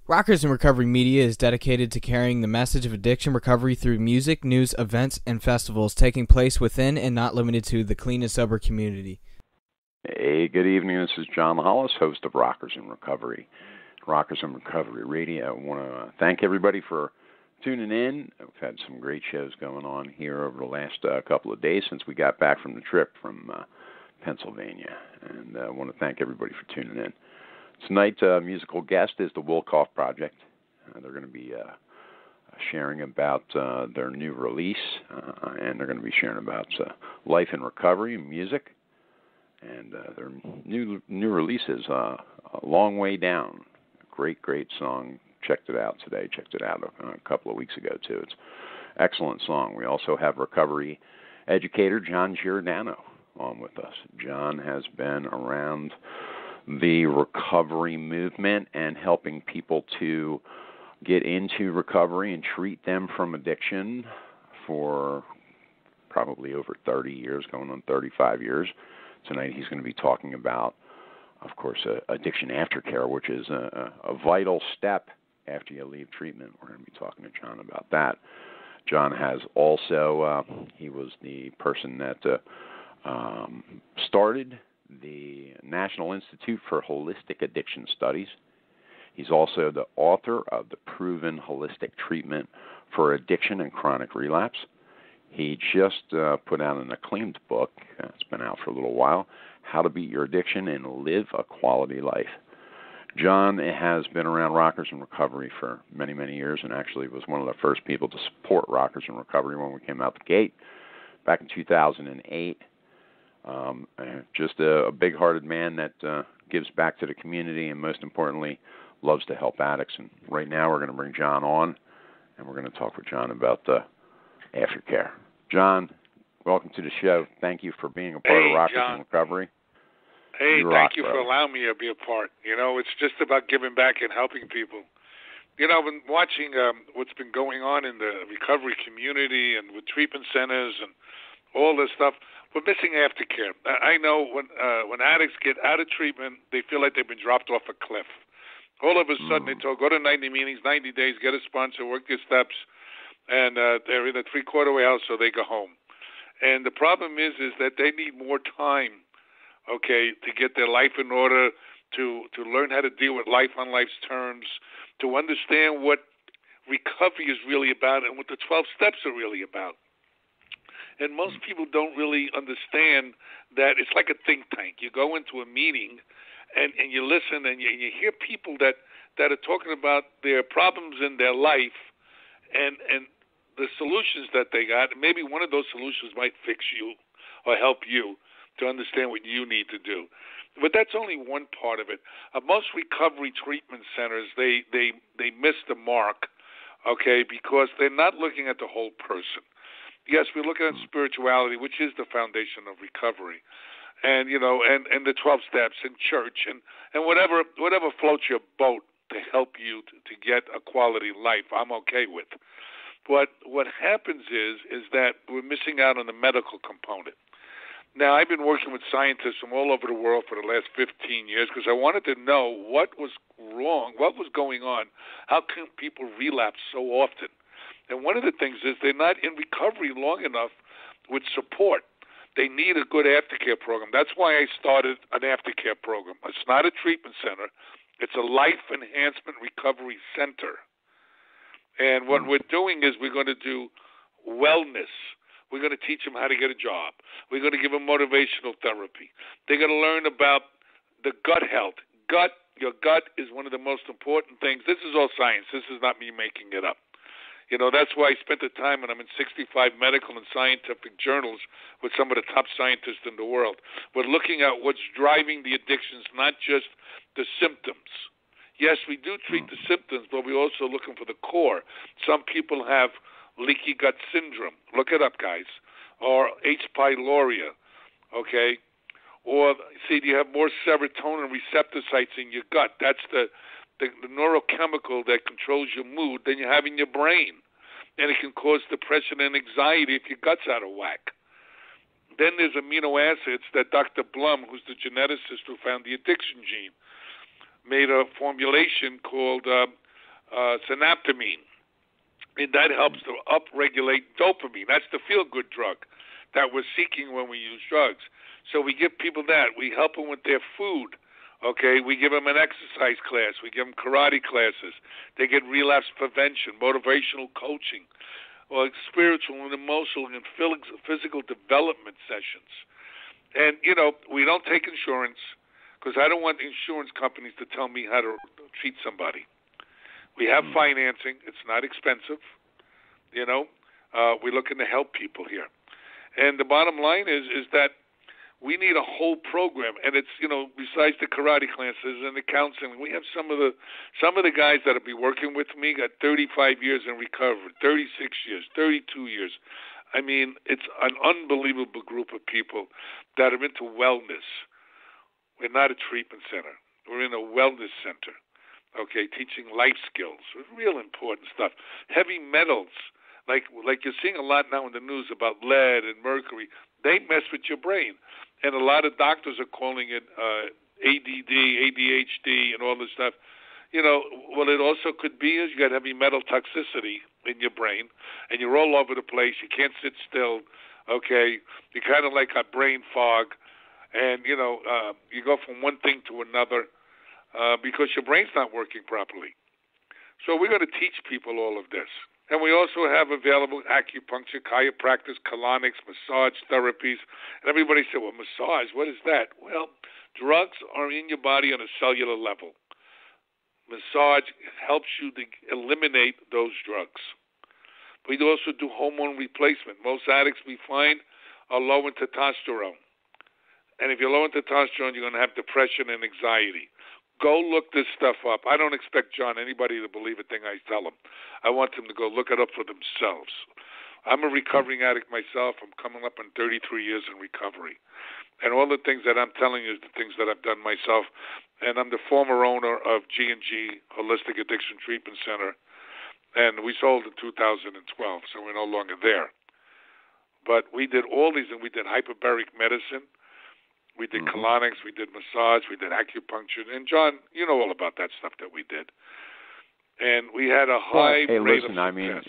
Rockers in Recovery Media is dedicated to carrying the message of addiction recovery through music, news, events, and festivals taking place within and not limited to the clean and sober community. Hey, good evening. This is John Hollis, host of Rockers in Recovery, Rockers in Recovery Radio. I want to thank everybody for tuning in. We've had some great shows going on here over the last couple of days since we got back from the trip from Pennsylvania, and I want to thank everybody for tuning in. Tonight's musical guest is the Wolkoff Project. They're going to be sharing about their new release, and they're going to be sharing about life in recovery and music. And their new release is A Long Way Down. Great song. Checked it out today. Checked it out a couple of weeks ago, too. It's an excellent song. We also have recovery educator John Giordano on with us. John has been around the recovery movement and helping people to get into recovery and treat them from addiction for probably over 30 years, going on 35 years. Tonight he's going to be talking about, of course, addiction aftercare, which is a vital step after you leave treatment. We're going to be talking to John about that. John has also, he was the person that started the National Institute for Holistic Addiction Studies. He's also the author of the Proven Holistic Treatment for Addiction and Chronic Relapse. He just put out an acclaimed book, it's been out for a little while, How to Beat Your Addiction and Live a Quality Life. John has been around Rockers in Recovery for many, many years, and actually was one of the first people to support Rockers in Recovery when we came out the gate back in 2008. Just a big-hearted man that gives back to the community and, most importantly, loves to help addicts. And right now we're going to bring John on, and we're going to talk with John about aftercare. John, welcome to the show. Thank you for being a part of Rockers in Recovery. Hey, thank you for allowing me to be a part. You know, it's just about giving back and helping people. You know, I've been watching what's been going on in the recovery community and with treatment centers and all this stuff. We're missing aftercare. I know when addicts get out of treatment, they feel like they've been dropped off a cliff. All of a sudden, they told, go to 90 meetings, 90 days, get a sponsor, work your steps, and they're in a three-quarter way house, so they go home. And the problem is that they need more time, okay, to get their life in order, to learn how to deal with life on life's terms, to understand what recovery is really about and what the 12 steps are really about. And most people don't really understand that it's like a think tank. You go into a meeting and you listen and you hear people that are talking about their problems in their life and the solutions that they got. Maybe one of those solutions might fix you or help you to understand what you need to do. But that's only one part of it. Most recovery treatment centers, they miss the mark, okay, because they're not looking at the whole person. Yes, we're looking at spirituality, which is the foundation of recovery, and you know, and the 12 steps and church and whatever floats your boat to help you to get a quality life. I'm okay with. But what happens is that we're missing out on the medical component. Now, I've been working with scientists from all over the world for the last 15 years because I wanted to know what was wrong, what was going on, how can people relapse so often. And one of the things is they're not in recovery long enough with support. They need a good aftercare program. That's why I started an aftercare program. It's not a treatment center. It's a life enhancement recovery center. And what we're doing is we're going to do wellness. We're going to teach them how to get a job. We're going to give them motivational therapy. They're going to learn about the gut health. Your gut is one of the most important things. This is all science. This is not me making it up. You know, that's why I spent the time, and I'm in 65 medical and scientific journals with some of the top scientists in the world. We're looking at what's driving the addictions, not just the symptoms. Yes, we do treat the symptoms, but we're also looking for the core. Some people have leaky gut syndrome. Look it up, guys. Or H. pylori, okay? Or, see, you have more serotonin receptor sites in your gut. That's the neurochemical that controls your mood than you have in your brain. And it can cause depression and anxiety if your gut's out of whack. Then there's amino acids that Dr. Blum, who's the geneticist who found the addiction gene, made a formulation called synaptamine. And that helps to upregulate dopamine. That's the feel-good drug that we're seeking when we use drugs. So we give people that. We help them with their food. Okay, we give them an exercise class. We give them karate classes. They get relapse prevention, motivational coaching, or spiritual and emotional and physical development sessions. And, we don't take insurance because I don't want insurance companies to tell me how to treat somebody. We have financing. It's not expensive. We're looking to help people here. And the bottom line is that we need a whole program, and it's besides the karate classes and the counseling, we have some of the guys that'll be working with me got 35 years in recovery, 36 years, 32 years. I mean, it's an unbelievable group of people that are into wellness. We're not a treatment center. We're in a wellness center. Okay, teaching life skills, real important stuff. Heavy metals, like you're seeing a lot now in the news about lead and mercury. They mess with your brain. And a lot of doctors are calling it ADD, ADHD, and all this stuff. What it also could be is you got heavy metal toxicity in your brain, and you're all over the place. You can't sit still, okay? You kind of like a brain fog, and, you go from one thing to another because your brain's not working properly. So we're going to teach people all of this. And we also have available acupuncture, chiropractic, colonics, massage therapies. And everybody said, well, massage, what is that? Well, drugs are in your body on a cellular level. Massage helps you to eliminate those drugs. We also do hormone replacement. Most addicts we find are low in testosterone. And if you're low in testosterone, you're going to have depression and anxiety. Go look this stuff up. I don't expect anybody to believe a thing I tell them. I want them to go look it up for themselves. I'm a recovering addict myself. I'm coming up on 33 years in recovery. And all the things that I'm telling you is the things that I've done myself. And I'm the former owner of G&G Holistic Addiction Treatment Center. And we sold in 2012, so we're no longer there. But we did all these, and we did hyperbaric medicine. We did colonics, we did massage, we did acupuncture. And, John, you know all about that stuff that we did. And we had a high rate of success. I mean,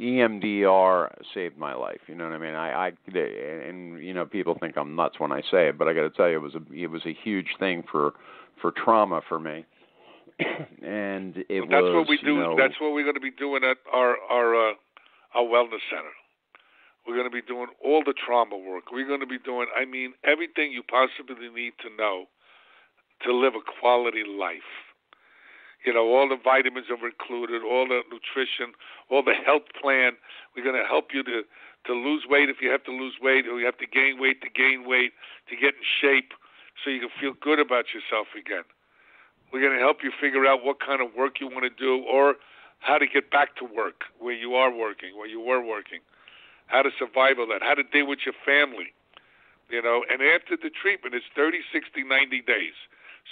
EMDR saved my life. You know what I mean? And people think I'm nuts when I say it, but I got to tell you, it was a huge thing for trauma for me. And that's what we do. That's what we're going to be doing at our wellness center. We're going to be doing all the trauma work. We're going to be doing, everything you possibly need to know to live a quality life. All the vitamins are included, all the nutrition, all the health plan. We're going to help you to lose weight if you have to lose weight, or you have to gain weight, to get in shape so you can feel good about yourself again. We're going to help you figure out what kind of work you want to do, or how to get back to work where you are working, where you were working. How to survive all that, how to deal with your family, and after the treatment, it's 30, 60, 90 days.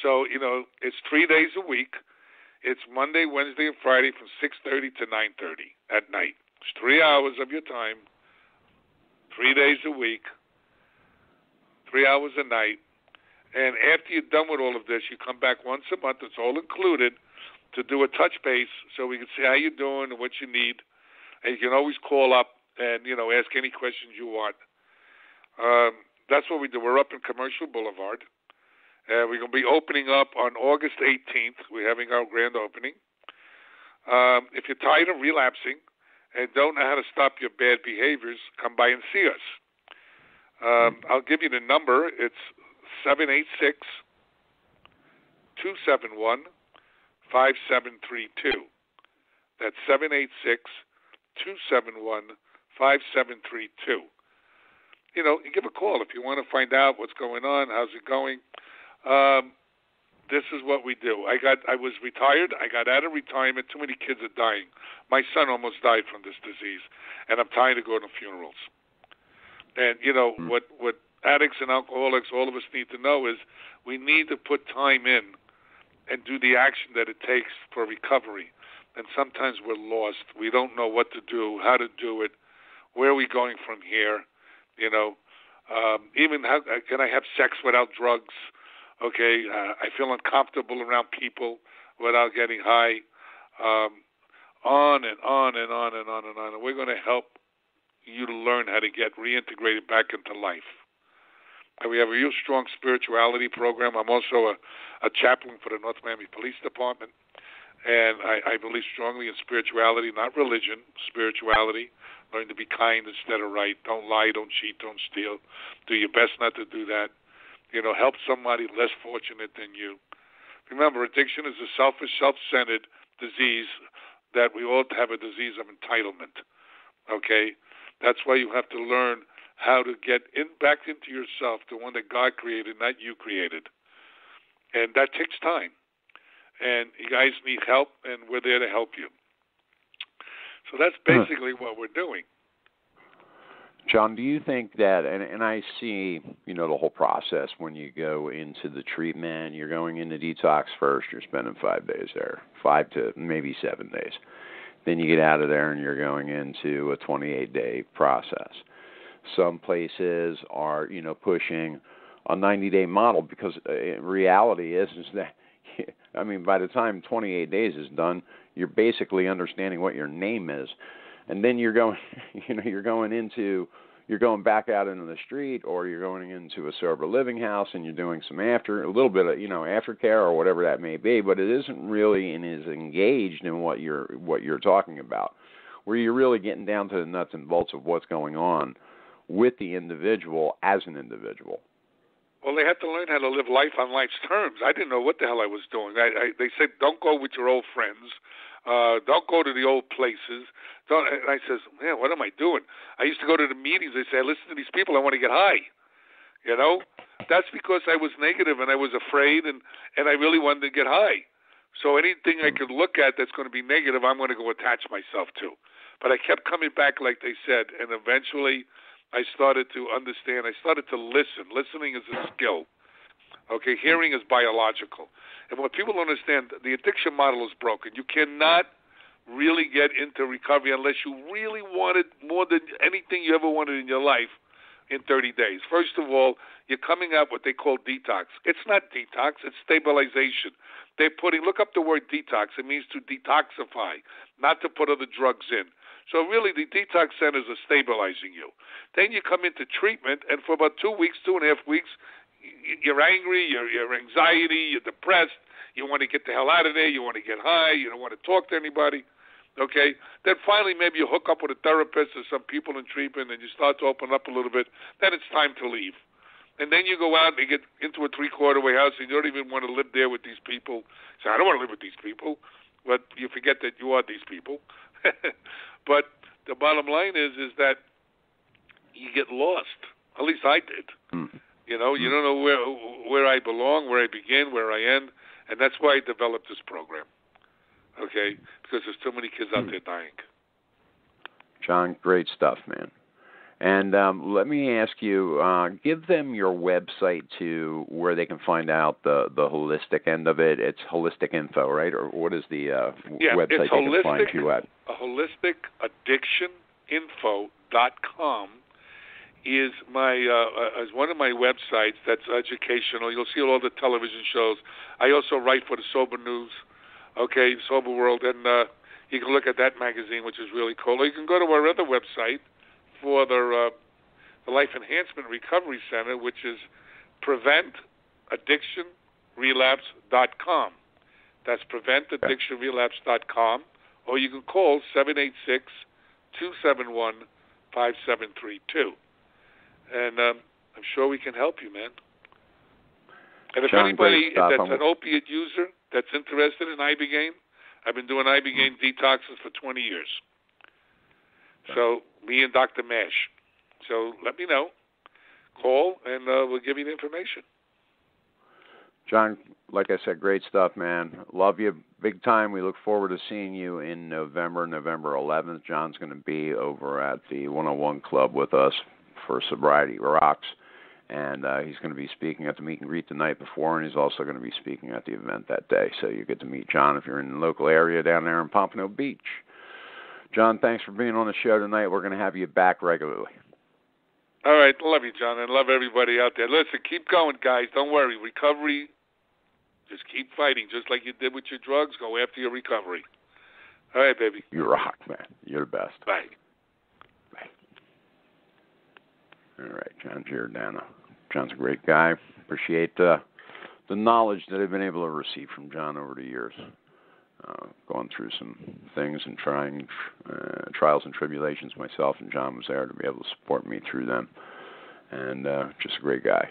So, it's 3 days a week. It's Monday, Wednesday, and Friday from 6:30 to 9:30 at night. It's 3 hours of your time, 3 days a week, 3 hours a night. And after you're done with all of this, you come back once a month, it's all included, to do a touch base so we can see how you're doing and what you need. And you can always call up and, ask any questions you want. That's what we do. We're up in Commercial Boulevard. We're going to be opening up on August 18th. We're having our grand opening. If you're tired of relapsing and don't know how to stop your bad behaviors, come by and see us. I'll give you the number. It's 786-271-5732. That's 786-271-5732. You give a call if you want to find out what's going on, how's it going. This is what we do. I was retired. I got out of retirement. Too many kids are dying. My son almost died from this disease, and I'm tired of going to funerals. And, what addicts and alcoholics, all of us need to know is we need to put time in and do the action that it takes for recovery. And sometimes we're lost. We don't know what to do, how to do it, where are we going from here, even how can I have sex without drugs? Okay, I feel uncomfortable around people without getting high. on and on and on and on and on. And we're going to help you to learn how to get reintegrated back into life. And we have a real strong spirituality program. I'm also a chaplain for the North Miami Police Department. And I believe strongly in spirituality, not religion, spirituality. Learn to be kind instead of right. Don't lie, don't cheat, don't steal. Do your best not to do that. Help somebody less fortunate than you. Remember, addiction is a selfish, self-centered disease that we all have a disease of entitlement. Okay? That's why you have to learn how to get back into yourself, the one that God created, not you created. And that takes time. And you guys need help, and we're there to help you. So that's basically what we're doing. John, do you think that, and I see, the whole process when you go into the treatment, you're going into detox first, you're spending 5 days there, 5 to maybe 7 days. Then you get out of there and you're going into a 28-day process. Some places are, pushing a 90-day model because reality is that, by the time 28 days is done, you're basically understanding what your name is. And then you're going back out into the street, or you're going into a sober living house, and you're doing a little bit of, aftercare or whatever that may be. But it isn't really as engaged in what you're talking about, where you're really getting down to the nuts and bolts of what's going on with the individual as an individual. Well, they have to learn how to live life on life's terms. I didn't know what the hell I was doing. They said, don't go with your old friends. Don't go to the old places. And I says, man, what am I doing? I used to go to the meetings. They say, listen to these people. I want to get high. That's because I was negative and I was afraid, and I really wanted to get high. So anything I could look at that's going to be negative, I'm going to go attach myself to. But I kept coming back, like they said, and eventually I started to understand. I started to listen. Listening is a skill. Okay, hearing is biological. And what people don't understand, the addiction model is broken. You cannot really get into recovery unless you really wanted more than anything you ever wanted in your life in 30 days. First of all, you're coming out what they call detox. It's not detox, it's stabilization. Look up the word detox. It means to detoxify, not to put other drugs in. So really, the detox centers are stabilizing you. Then you come into treatment, and for about 2 weeks, 2.5 weeks, you're angry, you're anxiety, you're depressed, you want to get the hell out of there, you want to get high, you don't want to talk to anybody, okay? Then finally maybe you hook up with a therapist or some people in treatment and you start to open up a little bit, then it's time to leave. And then you go out and you get into a 3-quarter-way house and you don't even want to live there with these people. So I don't want to live with these people, but you forget that you are these people. But the bottom line is that you get lost. At least I did. You don't know where I belong, where I begin, where I end, and that's why I developed this program. Okay, because there's too many kids out there dying. John, great stuff, man. And let me ask you, give them your website to where they can find out the holistic end of it. It's Holistic Info, right? Or what is the website they can find you at? HolisticAddictionInfo.com is one of my websites that's educational. You'll see all the television shows. I also write for the Sober News, Sober World, and you can look at that magazine, which is really cool. Or you can go to our other website for the Life Enhancement Recovery Center, which is PreventAddictionRelapse.com. That's PreventAddictionRelapse.com, or you can call 786-271-5732. And I'm sure we can help you, man. And if anybody that's an opiate user that's interested in Ibogaine, I've been doing Ibogaine detoxes for 20 years. So me and Dr. Mash. So let me know. Call, and we'll give you the information. John, like I said, great stuff, man. Love you big time. We look forward to seeing you in November 11th. John's going to be over at the 101 Club with us for Sobriety Rocks, and he's going to be speaking at the meet and greet the night before, and he's also going to be speaking at the event that day. So you get to meet John if you're in the local area down there in Pompano Beach. John, thanks for being on the show tonight. We're going to have you back regularly. All right. Love you, John, and love everybody out there. Listen, keep going, guys. Don't worry. Recovery, just keep fighting. Just like you did with your drugs, go after your recovery. All right, baby. You rock, man. You're the best. Bye. Bye. All right, John Giordano. John's a great guy. Appreciate the knowledge that I've been able to receive from John over the years. Going through some things and trials and tribulations myself, and John was there to be able to support me through them. And just a great guy.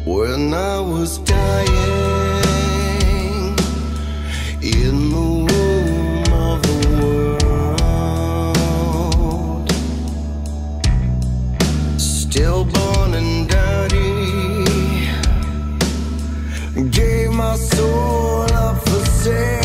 When I was dying in the womb of the world, stillborn and dirty, gave my soul up for sale.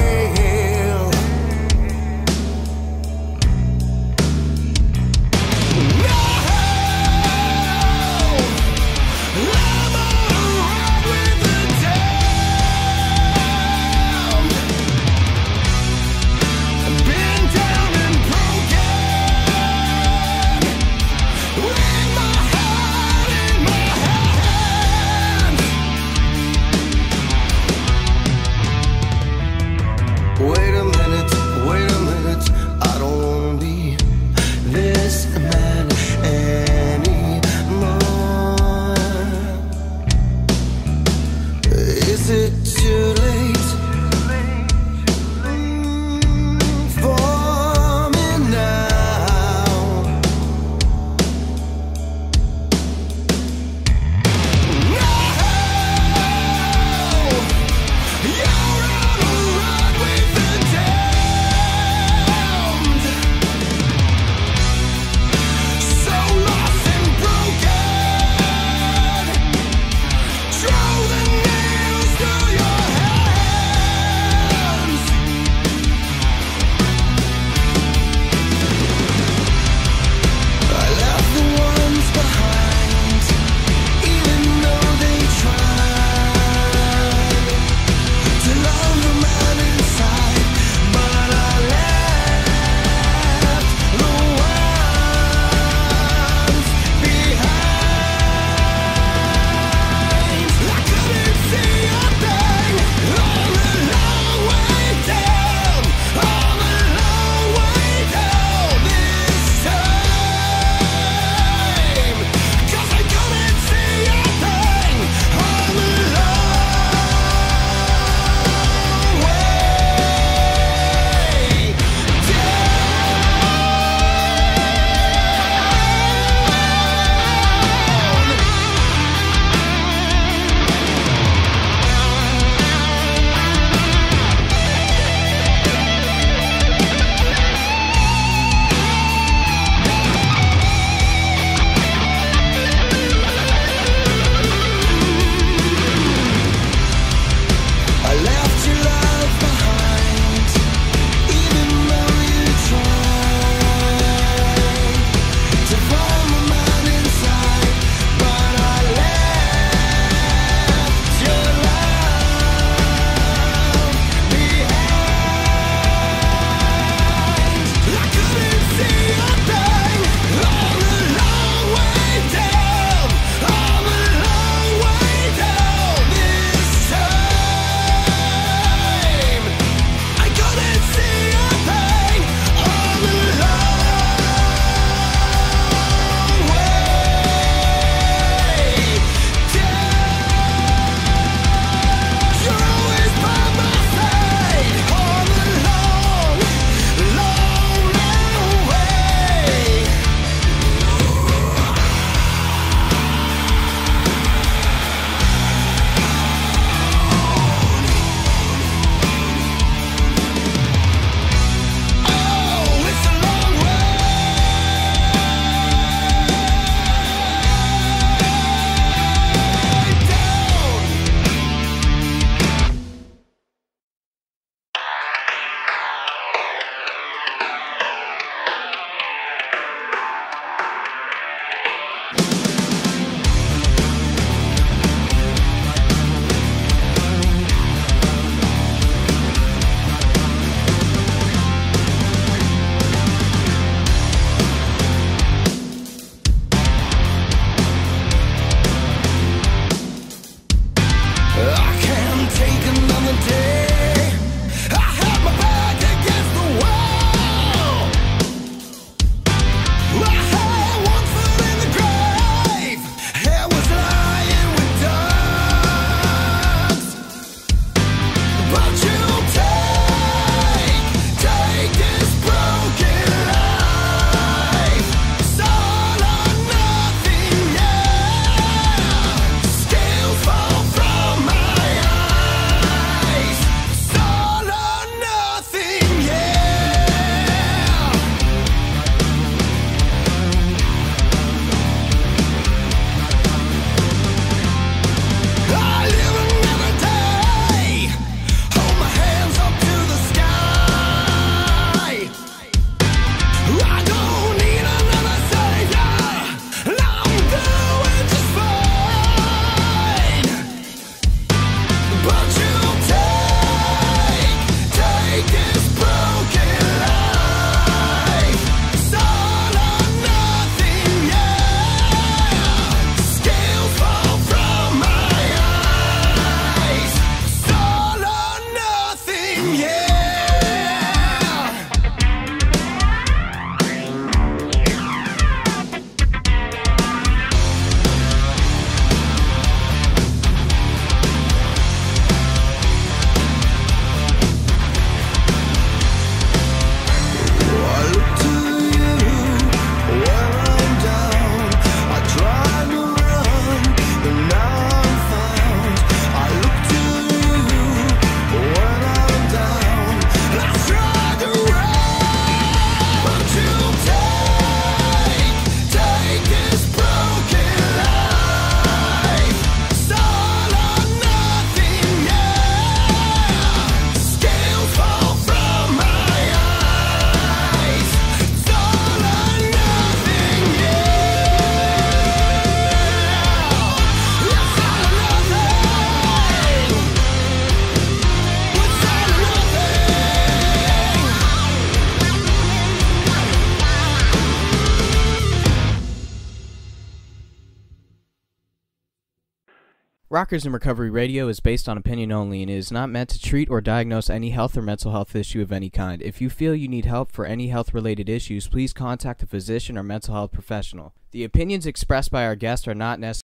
Rockers in Recovery Radio is based on opinion only and is not meant to treat or diagnose any health or mental health issue of any kind. If you feel you need help for any health-related issues, please contact a physician or mental health professional. The opinions expressed by our guests are not necessarily